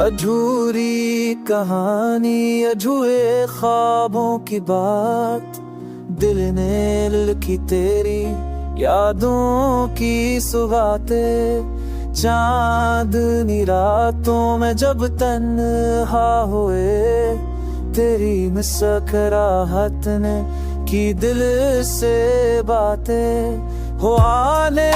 अधूरी कहानी, अधूरे ख्वाबों की बात, दिल ने लिखी तेरी यादों की सुगातें। चांदनी रातों में जब तन्हा हुए, तेरी मुस्कुराहट ने की दिल से बातें। हो आने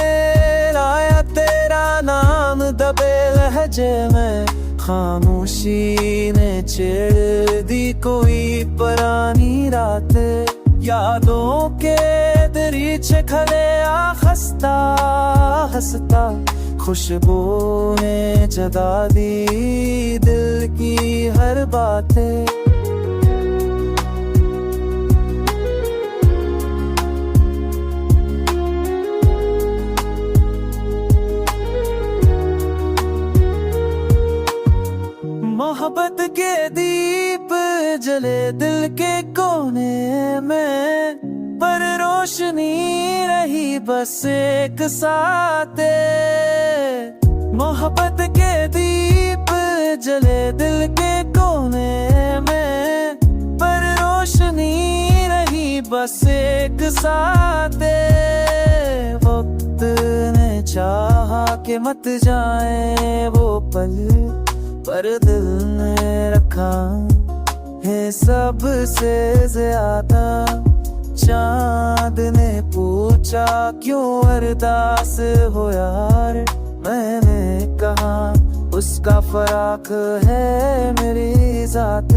लाया तेरा नाम दबे लहजे में, खामोशी ने छेड़ दी कोई पुरानी रातें। यादों के दरीचे खले खस्ता हंसता, खुशबू ने जगा दी दिल की हर बातें। मोहब्बत के दीप जले दिल के कोने में, पर रोशनी रही बस एक साथ। मोहब्बत के दीप जले दिल के कोने में, पर रोशनी रही बस एक साथ। वक्त ने चाहा कि मत जाए वो पल, पर दिल ने रखा है सबसे ज्यादा। चांद ने पूछा क्यों अरदास हो यार, मैंने कहा उसका फराक है मेरी जात।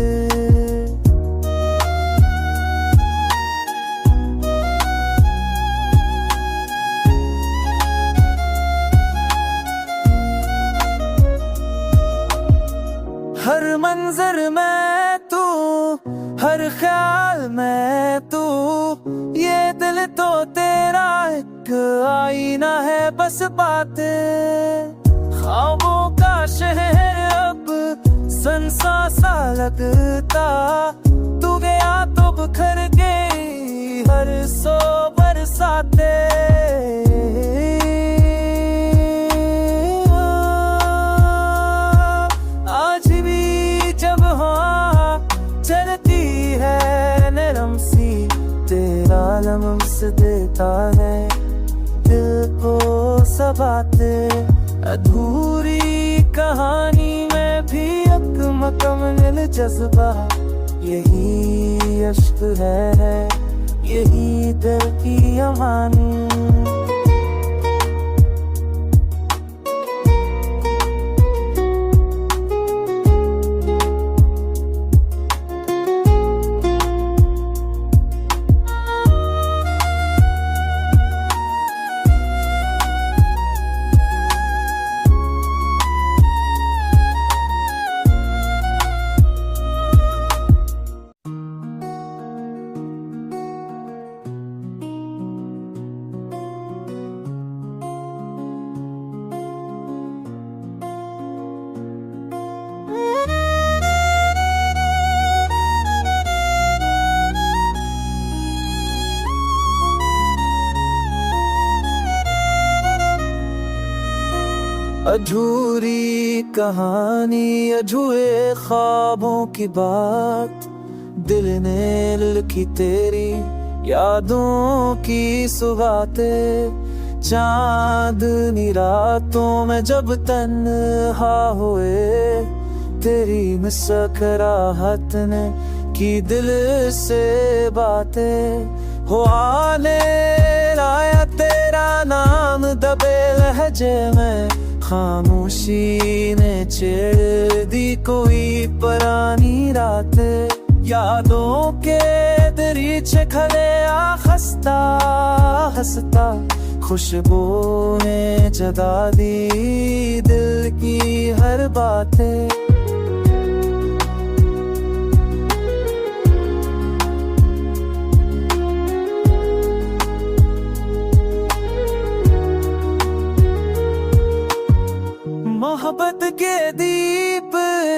हर मंजर में तू, हर ख्याल में तू, ये दिल तो तेरा एक आईना है बस बातें। ख्वाबों का शहर अब सनसा सा लगता, तू गया तो बिखर गई हर सो बरसाते। लम्स देता है दिल को सब बातें। अधूरी कहानी में भी एक मुकम्मल जज्बा, यही अश्क है, यही दिल की अमानी। अधूरी कहानी, अधूरे ख्वाबों की बात, दिल ने लिखी तेरी यादों की सुगातें। चांदनी रातों में जब तन्हा हुए, तेरी मुस्कुराहट ने की दिल से बातें। हो आने लाया तेरा नाम दबे लहजे में, खामोशी ने छेड़ दी कोई पुरानी रातें। यादों के दरीचे खले खस्ता हंसता, खुशबू ने जगा दी दिल की हर बातें। मोहब्बत के दीप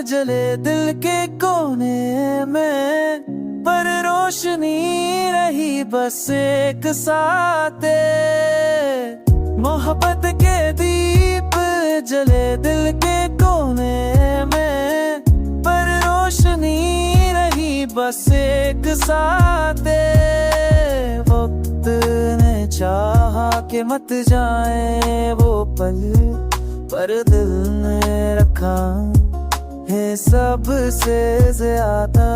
जले दिल के कोने में, पर रोशनी रही बस एक साथ। मोहब्बत के दीप जले दिल के कोने में, बस एक साथ दे। वक्त ने चाहा कि मत जाए वो पल, पर दिल ने रखा है सबसे ज्यादा।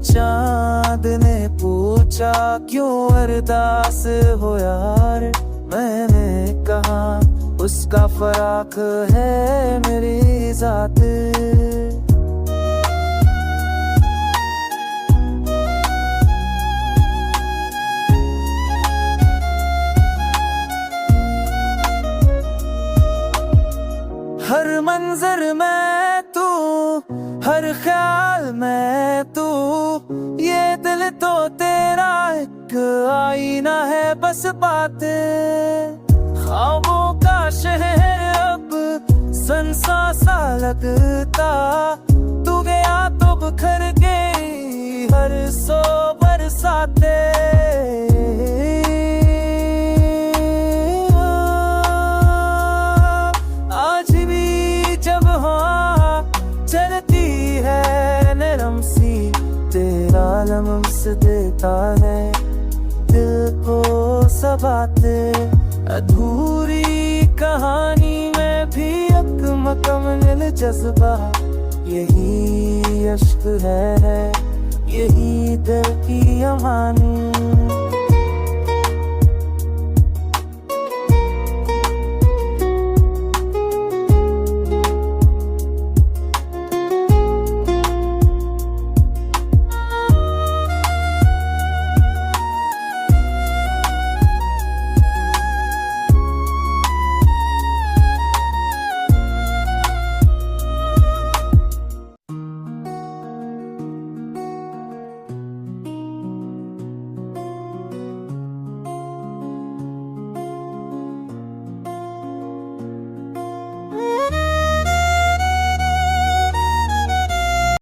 चांद ने पूछा क्यों अरदास हो यार, मैंने कहा उसका फराक है मेरी जात। हर मंजर में तू, हर ख्याल में तू, ये दिल तो तेरा एक आईना है बस बातें। ख्वाबों का शहर अब संसा सा लगता, तू गया तो बिखर गई हर सो बरसाते। आज भी जब हाँ चलती है नरम सी, तेरा लम्स देता है दिल को सबाते। अधूरी कहानी में भी एक मुकम्मल जज्बा, यही अश्क है यही दिल की अमानी।